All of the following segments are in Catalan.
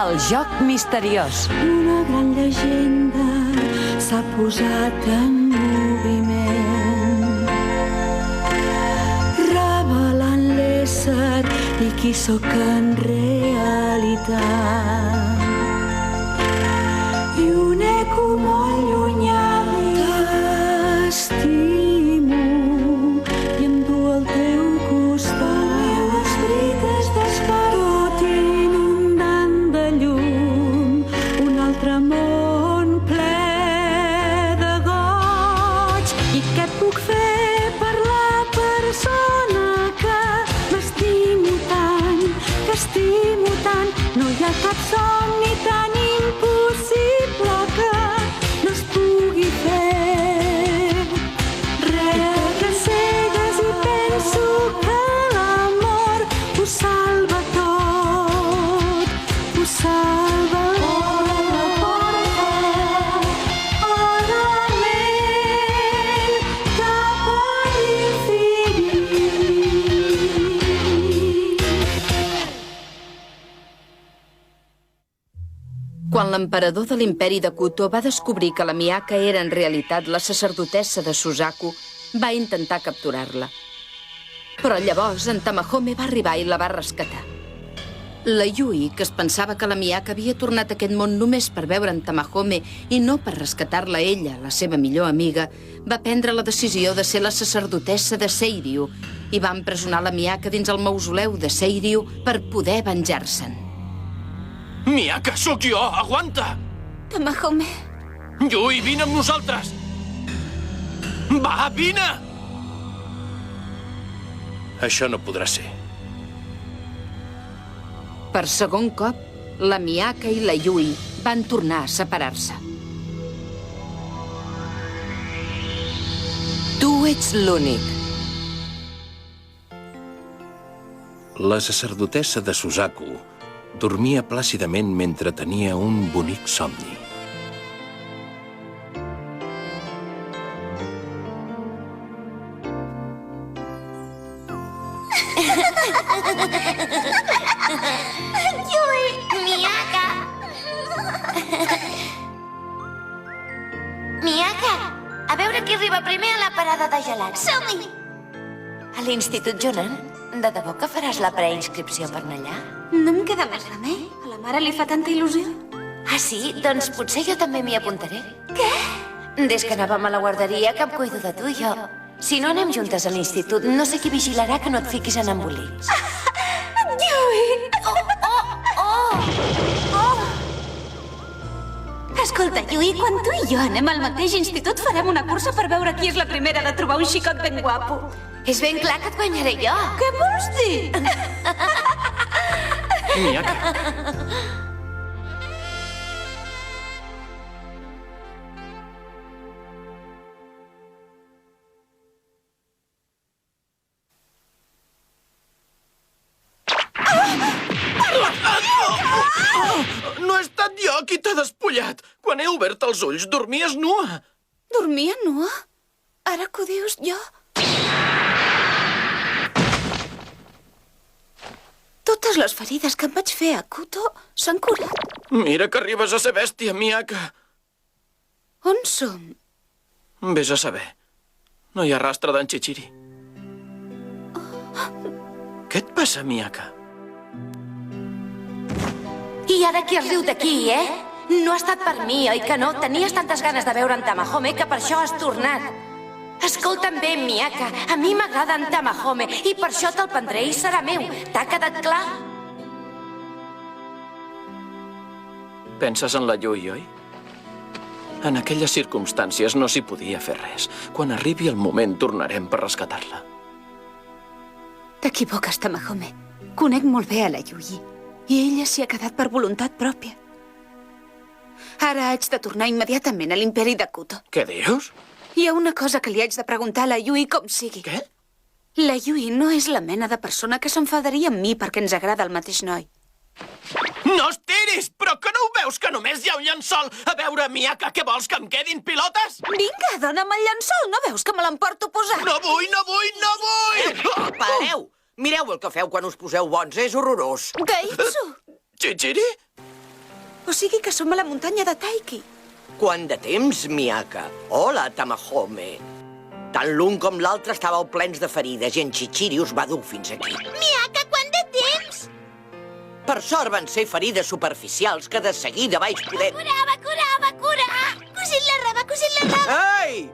El joc misteriós. Una gran llegenda s'ha posat en moviment, revelant l'ésser i qui sóc en realitat. I un eco molt llunyà t'estimo i em du al teu costat. Meus grites despertot inundant de llum un altre món ple de goig. I què et puc fer per la persona que m'estimo tant, que estimo tant? No hi ha cap somni tan impossible que no es pugui fer. Reques cegues i penso que l'amor ho salva tot, ho salva cap a l'infinit. Quan l'emperador de l'imperi de Kuto va descobrir que la Miyaka era en realitat la sacerdotessa de Suzaku, va intentar capturar-la. Però llavors en Tamahome va arribar i la va rescatar. La Yui, que es pensava que la Miyaka havia tornat a aquest món només per veure en Tamahome i no per rescatar-la ella, la seva millor amiga, va prendre la decisió de ser la sacerdotessa de Seiryu i va empresonar la Miyaka dins el mausoleu de Seiryu per poder venjar-se'n. Miyaka, sóc jo! Aguanta! Tamahome... Yui, vine amb nosaltres! Va, vine! Això no podrà ser. Per segon cop, la Miyaka i la Yui van tornar a separar-se. Tu ets l'únic. La sacerdotessa de Suzaku dormia plàcidament mentre tenia un bonic somni. Yui! Miyaka! Miyaka! A veure qui arriba primer a la parada de gelats. Som-hi! A l'Institut Jonan, de debò que faràs la preinscripció per anar allà? No em queda més remei. A la mare li fa tanta il·lusió. Ah, sí? Doncs potser jo també m'hi apuntaré. Què? Des que anàvem a la guarderia que em cuido de tu, jo. Si no anem juntes a l'institut, no sé qui vigilarà que no et fiquis en embolics. Yui! Oh! Escolta, Yui, quan tu i jo anem al mateix institut farem una cursa per veure qui és la primera de trobar un xicot ben guapo. És ben clar que et guanyaré jo. Què vols dir? Miyaka! No he estat jo qui t'ha despullat! Quan he obert els ulls, dormies nua! Dormia nua? Ara que ho dius, jo... Totes les ferides que em vaig fer a Kuto s'han curat. Mira que arribes a ser bèstia, Miyaka! On som? Vés a saber. No hi ha rastre d'en Chichiri. Què et passa, Miyaka? I ara qui es riu d'aquí, eh? No ha estat per mi, oi que no? Tenies tantes ganes de veure en Tamahome que per això has tornat. Escolta'm bé, Miyaka, a mi m'agrada en Tamahome i per això te'l prendré i serà meu. T'ha quedat clar? Penses en la Yui, oi? En aquelles circumstàncies no s'hi podia fer res. Quan arribi el moment tornarem per rescatar-la. T'equivoques, Tamahome. Conec molt bé a la Yui. I ella s'hi ha quedat per voluntat pròpia. Ara haig de tornar immediatament a l'imperi de Kuto. Què dius? Hi ha una cosa que li haig de preguntar a la Yui com sigui. Què? La Yui no és la mena de persona que s'enfadaria amb mi perquè ens agrada el mateix noi. No estiris! Però que no ho veus que només hi ha un llençol? A veure, Miyaka, què vols, que em quedin pilotes? Vinga, dona'm el llençol. No veus que me l'emporto posat? No vull, no vull, no vull! Pareu! Mireu el que feu quan us poseu bons, és horrorós. Gaitsu! Chichiri? O sigui que som a la muntanya de Taiki. Quant de temps, Miyaka? Hola, Tamahome. Tant l'un com l'altre estàveu plens de ferides i en Chichiri us va dur fins aquí. Miyaka, quant de temps? Per sort van ser ferides superficials que de seguida vaig poder... Cura! Cosit la roba! Ei!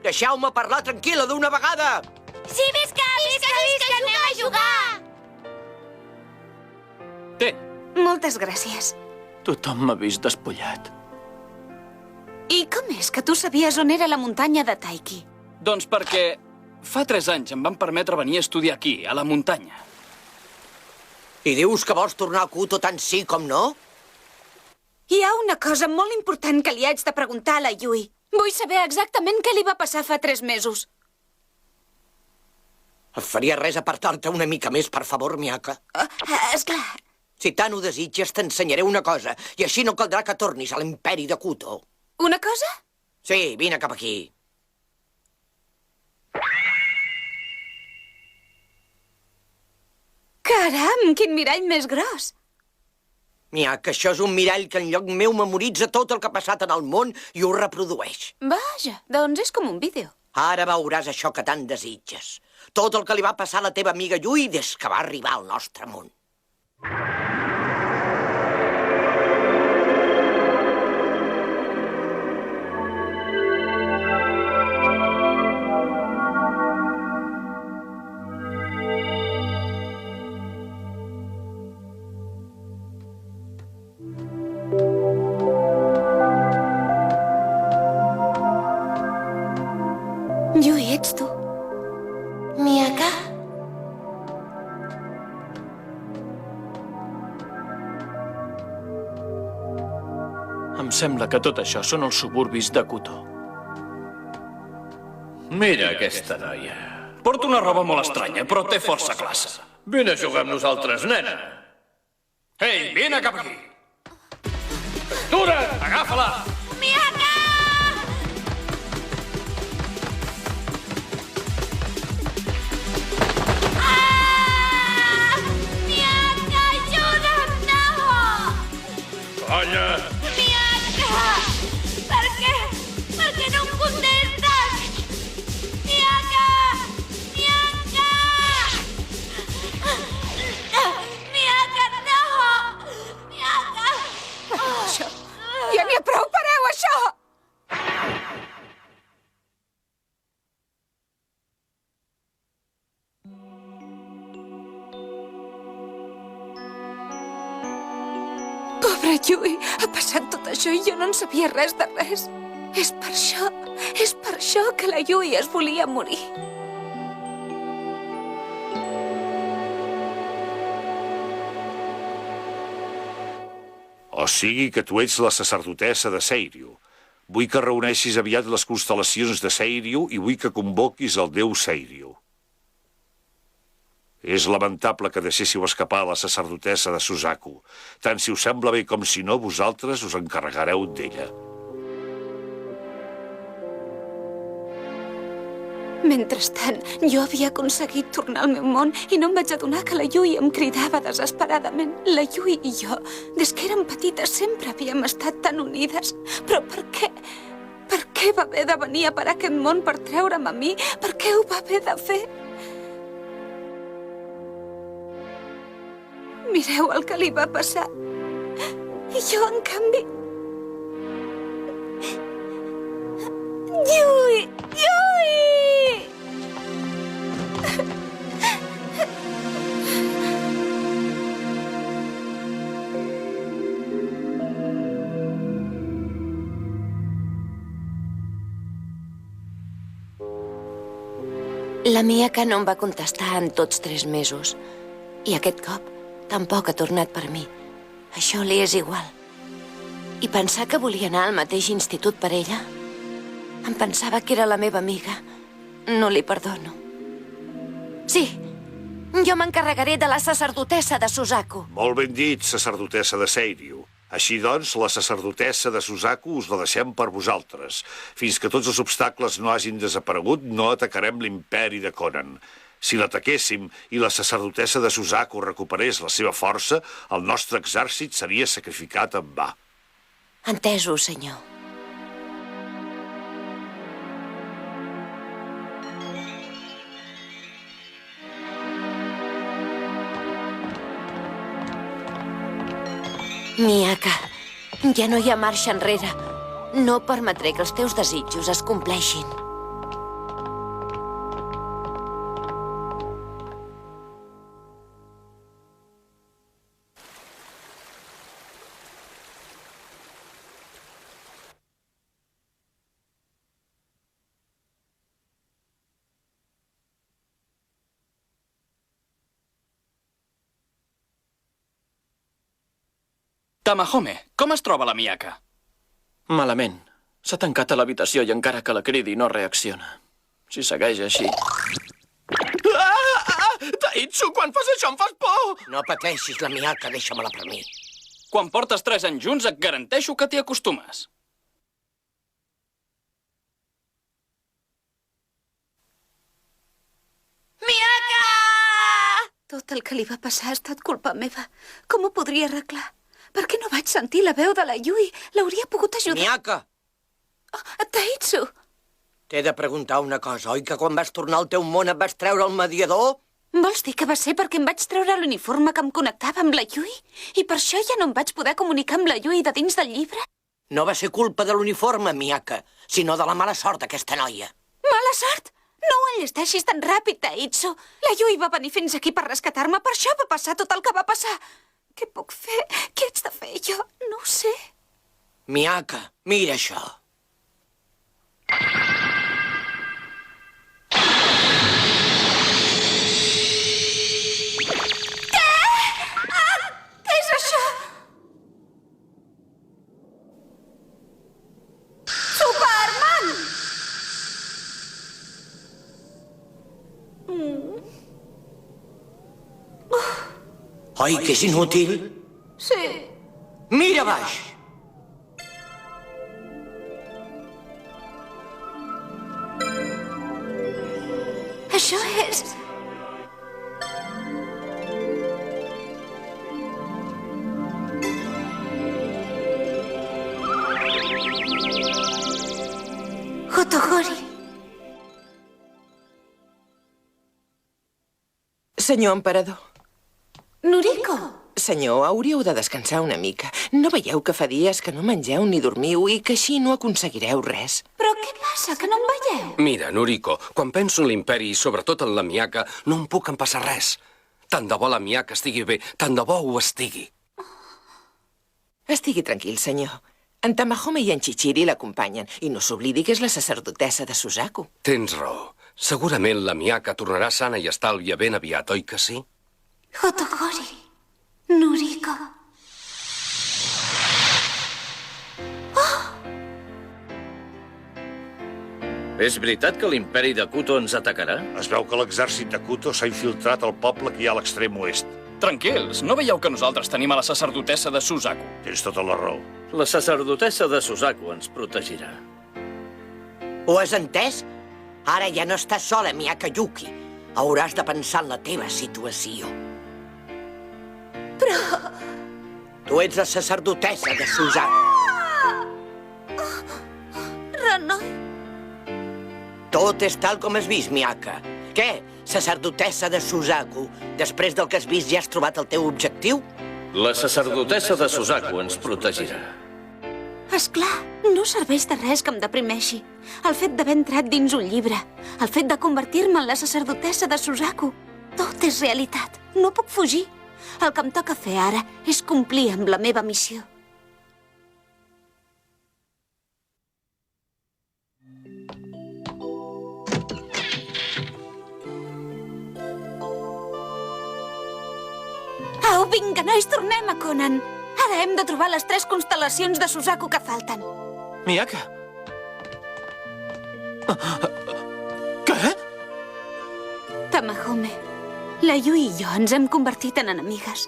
Deixeu-me parlar tranquil·la d'una vegada! Sí, visca, anem a jugar! Té, Moltes gràcies. tothom m'ha vist despullat. I com és que tu sabies on era la muntanya de Taiki? Doncs perquè fa 3 anys em van permetre venir a estudiar aquí, a la muntanya. I dius que vols tornar a Kuto tant sí com no? Hi ha una cosa molt important que li haig de preguntar a la Yui. Vull saber exactament què li va passar fa 3 mesos. Et faria res apartar-te una mica més, per favor, Miyaka? Esclar. Si tant ho desitges, t'ensenyaré una cosa, i així no caldrà que tornis a l'imperi de Kuto. Una cosa? Sí, vine cap aquí. Caram, quin mirall més gros. Miyaka, això és un mirall que en lloc meu memoritza tot el que ha passat en el món i ho reprodueix. Vaja, doncs és com un vídeo. Ara veuràs això que tant desitges. Tot el que li va passar a la teva amiga Yui des que va arribar al nostre món. Yui, ets tu. Miyaka? Em sembla que tot això són els suburbis de Kuto. Mira aquesta noia. Porto una roba molt estranya, però té força classe. Vine a jugar amb nosaltres, nena. Ei, vine cap aquí! Atura't! Agafa-la! Miyaka! Miyaka, ajuda'm, no! Calla! Miyaka! Per què? Per què no em contestes? Miyaka! Miyaka! Miyaka, no! Miyaka! Això. Ja n'hi ha prou, pareu, això! Pobre Yui, ha passat tot això i jo no en sabia res de res. És per això que la Yui es volia morir. O sigui que tu ets la sacerdotessa de Seiryu. Vull que reuneixis aviat les constel·lacions de Seiryu i vull que convoquis el déu Seiryu. És lamentable que deixéssiu escapar la sacerdotessa de Suzaku. Tant si us sembla bé com si no, vosaltres us encarregareu d'ella. Mentrestant, jo havia aconseguit tornar al meu món i no em vaig adonar que la Yui em cridava desesperadament. La Yui i jo, des que érem petites, sempre havíem estat tan unides. Però per què? Per què va haver de venir a parar aquest món per treure'm a mi? Per què ho va haver de fer? Mireu el que li va passar. I jo, en canvi... Yui! Yui! La Miyaka no em va contestar en tots 3 mesos. I aquest cop tampoc ha tornat per mi. Això li és igual. I pensar que volia anar al mateix institut per ella? Em pensava que era la meva amiga. No li perdono. Sí, jo m'encarregaré de la sacerdotessa de Suzaku. Molt ben dit, sacerdotessa de Seiryu. Així doncs, la sacerdotessa de Suzaku us la deixem per vosaltres. Fins que tots els obstacles no hagin desaparegut, no atacarem l'imperi de Conan. Si l'ataquéssim i la sacerdotessa de Suzaku recuperés la seva força, el nostre exèrcit seria sacrificat en va. Entesos, senyor. Miyaka, ja no hi ha marxa enrere. No permetré que els teus desitjos es compleixin. Tamahome, com es troba la Miyaka? Malament. S'ha tancat a l'habitació i encara que la cridi no reacciona. Si segueix així... Taitsu, quan fas això em fas por! No pateixis, la Miyaka, deixa-me-la per mi. Quan portes 3 anys junts et garanteixo que t'hi acostumes. Miyaka! Tot el que li va passar ha estat culpa meva. Com ho podria arreglar? Per què no vaig sentir la veu de la Yui? L'hauria pogut ajudar. Miyaka! Taitsu! T'he de preguntar una cosa. Oi que quan vas tornar al teu món et vas treure el mediador? Vols dir que va ser perquè em vaig treure l'uniforme que em connectava amb la Yui? I per això ja no em vaig poder comunicar amb la Yui de dins del llibre? No va ser culpa de l'uniforme, Miyaka, sinó de la mala sort d'aquesta noia. Mala sort? No ho enllesteixis tan ràpid, Taitsu. La Yui va venir fins aquí per rescatar-me. Per això va passar tot el que va passar. Què puc fer? Què haig de fer? Jo no ho sé. Miyaka, mira això. Què és això? Superman! Oi que és inútil? Sí. Mira baix! Això és... Hotogori. Senyor emperador. Noriko. Senyor, hauríeu de descansar una mica. No veieu que fa dies que no mengeu ni dormiu i que així no aconseguireu res? Però què passa, que no em veieu? Mira, Noriko, quan penso en l'imperi i sobretot en la Miyaka, no em puc empassar res. Tant de bo la Miyaka estigui bé, tant de bo ho estigui. Estigui tranquil, senyor. En Tamahome i en Chichiri l'acompanyen i no s'oblidi que és la sacerdotessa de Suzaku. Tens raó. Segurament la Miyaka tornarà sana i estàlvia ben aviat, oi que sí? Hotogori. Noriko. És veritat que l'imperi de Kuto ens atacarà? Es veu que l'exèrcit de Kuto s'ha infiltrat al poble que hi ha a l'extrem oest. Tranquils, no veieu que nosaltres tenim a la sacerdotessa de Suzaku? Tens tota la raó. La sacerdotessa de Suzaku ens protegirà. Ho has entès? Ara ja no estàs sola, Miyaka Yuki. Hauràs de pensar en la teva situació. Però... Tu ets la sacerdotessa de Suzaku. Renoi. Tot és tal com has vist, Miyaka. Què, sacerdotessa de Suzaku? Després del que has vist ja has trobat el teu objectiu? La sacerdotessa de Suzaku ens protegirà. Esclar, no serveix de res que em deprimeixi. El fet d'haver entrat dins un llibre, el fet de convertir-me en la sacerdotessa de Suzaku, tot és realitat. No puc fugir. El que em toca fer ara és complir amb la meva missió. Au, vinga, nois, tornem a Conan. Ara hem de trobar les 3 constel·lacions de Suzaku que falten. Miyaka! Què? Tamahome, la Yui i jo ens hem convertit en enemigues.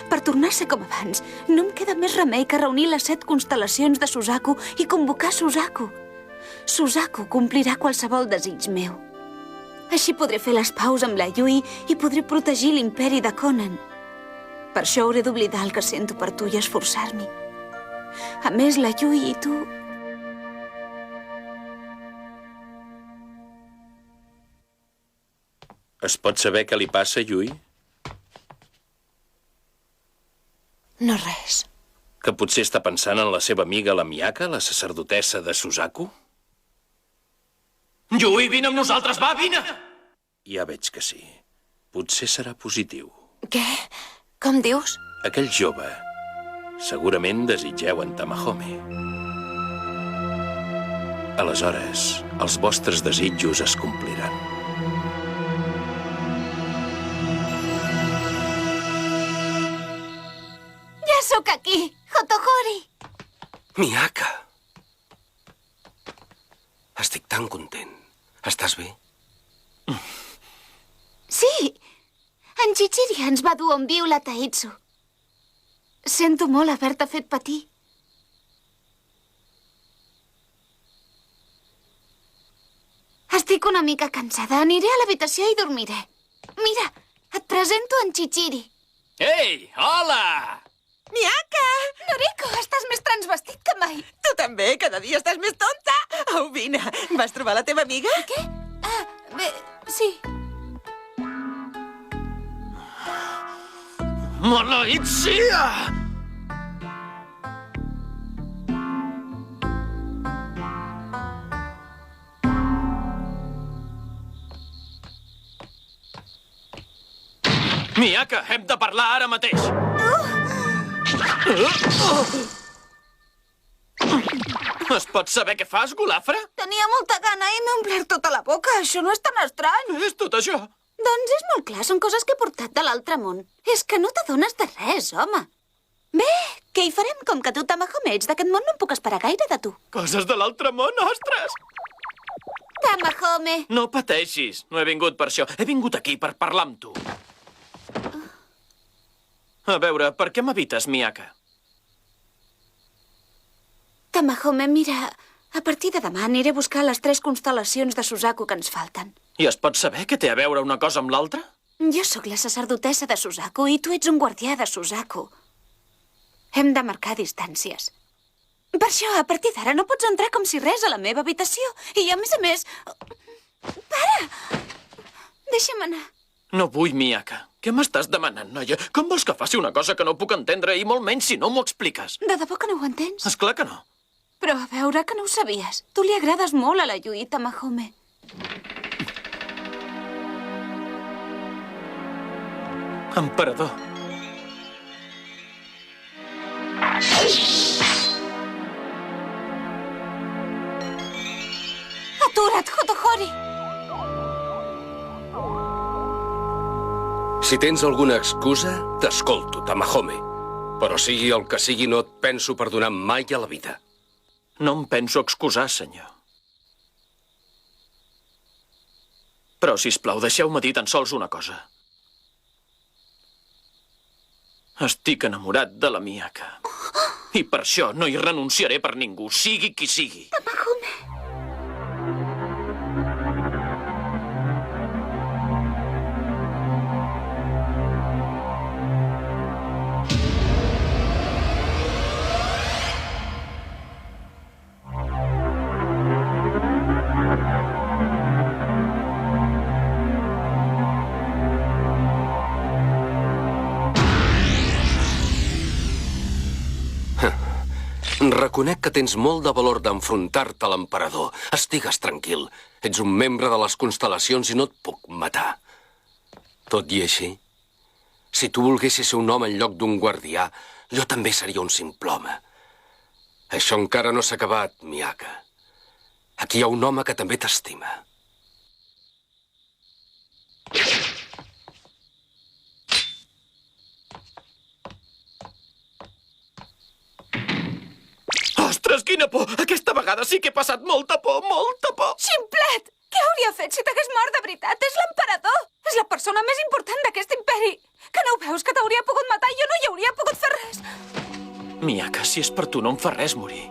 Per tornar a ser com abans, no em queda més remei que reunir les 7 constel·lacions de Suzaku i convocar Suzaku. Suzaku complirà qualsevol desig meu. Així podré fer les paus amb la Yui i podré protegir l'imperi de Conan. Per això hauré d'oblidar el que sento per tu i esforçar-m'hi. A més, la Yui i tu... Es pot saber què li passa, Yui? No res. Que potser està pensant en la seva amiga, la Miyaka, la sacerdotessa de Suzaku? Yui, vine amb nosaltres, va, vine! Ja veig que sí. Potser serà positiu. Què? Com dius? Aquell jove. Segurament desitgeu en Tamahome. Aleshores, els vostres desitjos es compliran. Ja sóc aquí, Hotohori! Miyaka! Estic tan content. Estàs bé? Sí! En Chichiri ens va dur on viu la Taitsu. Sento molt haver-te fet patir. Estic una mica cansada. Aniré a l'habitació i dormiré. Mira, et presento en Chichiri. Ei, hola! Miyaka! Noriko, estàs més transvestit que mai. Tu també, cada dia estàs més tonta. Au, vine. Vas trobar la teva amiga? Què? Ah, bé, sí. Maleït sia! Miyaka, hem de parlar ara mateix. Es pot saber què fas, golafre? Tenia molta gana i m'he omplert tota la boca. Això no és tan estrany. És tot això. Doncs és molt clar, són coses que he portat de l'altre món. És que no t'adones de res, home. Bé, què hi farem? Com que tu, Tamahome, ets d'aquest món, no em puc esperar gaire de tu. Coses de l'altre món, ostres! Tamahome! No pateixis, no he vingut per això. He vingut aquí per parlar amb tu. A veure, per què m'evites, Miyaka? Tamahome, mira, a partir de demà aniré a buscar les 3 constel·lacions de Suzaku que ens falten. I es pot saber què té a veure una cosa amb l'altra? Jo sóc la sacerdotessa de Suzaku i tu ets un guardià de Suzaku. Hem de marcar distàncies. Per això, a partir d'ara, no pots entrar com si res a la meva habitació. I, a més... Para! Deixa'm anar. No vull, Miyaka. Què m'estàs demanant, noia? Com vols que faci una cosa que no puc entendre i molt menys si no m'ho expliques? De debò que no ho entens? Esclar que no. Però a veure que no ho sabies. Tu li agrades molt a la Yui, Tamahome. Emperador. Atura't, Hotohori! Si tens alguna excusa, t'escolto, Tamahome. Però sigui el que sigui, no et penso perdonar mai a la vida. No em penso excusar, senyor. Però, sisplau, deixeu-me dir tan sols una cosa. Estic enamorat de la Miyaka. I per això no hi renunciaré per ningú, sigui qui sigui. Tamahome! Reconec que tens molt de valor d'enfrontar-te a l'emperador. Estigues tranquil. Ets un membre de les constel·lacions i no et puc matar. Tot i així, si tu volguessis ser un home en lloc d'un guardià, jo també seria un simple home. Això encara no s'ha acabat, Miyaka. Aquí hi ha un home que també t'estima. Ostres, quina por! Aquesta vegada sí que he passat molta por, molta por! Ximplet! Què hauria fet si t'hagués mort de veritat? És l'emperador! És la persona més important d'aquest imperi! Que no ho veus, que t'hauria pogut matar i jo no hi hauria pogut fer res! Miyaka, si és per tu no em fa res morir.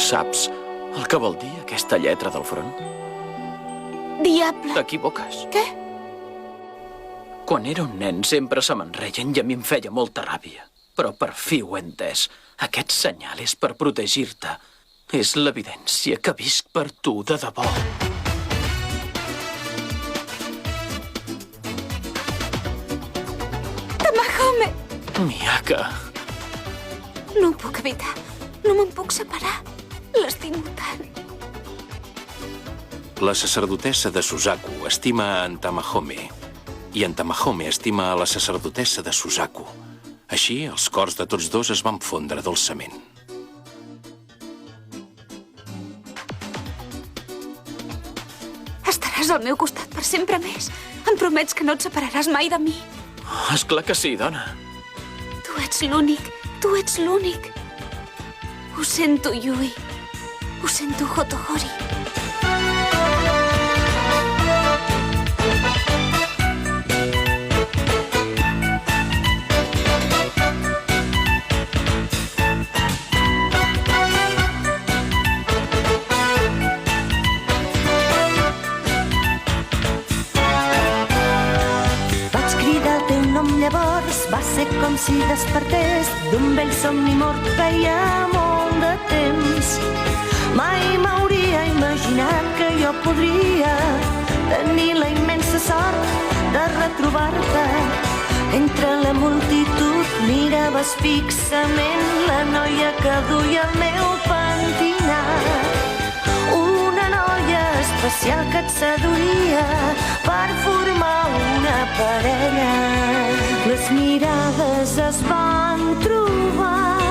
Saps el que vol dir aquesta lletra del front? Diable! T'equivoques. Què? Quan era un nen sempre se me'n reien i a mi em feia molta ràbia. Però per fi ho he entès. Aquest senyal és per protegir-te. És l'evidència que visc per tu de debò. Tamahome! Miyaka. No ho puc evitar. No me'n puc separar. L'estimo tant. La sacerdotessa de Suzaku estima a en Tamahome i en Tamahome estima a la sacerdotessa de Suzaku. Així, els cors de tots dos es van fondre dolçament. Estaràs al meu costat per sempre més. Em promets que no et separaràs mai de mi. És clar que sí, dona. Tu ets l'únic. Tu ets l'únic. Ho sento, Yui. Ho sento, Hotohori. Llavors va ser com si despertés d'un vell somni mort feia molt de temps. Mai m'hauria imaginat que jo podria tenir la immensa sort de retrobar-te. Entre la multitud miraves fixament la noia que duia el meu pentinat. Una noia especial que et seduïa per formar una parella. Les mirades es van trobar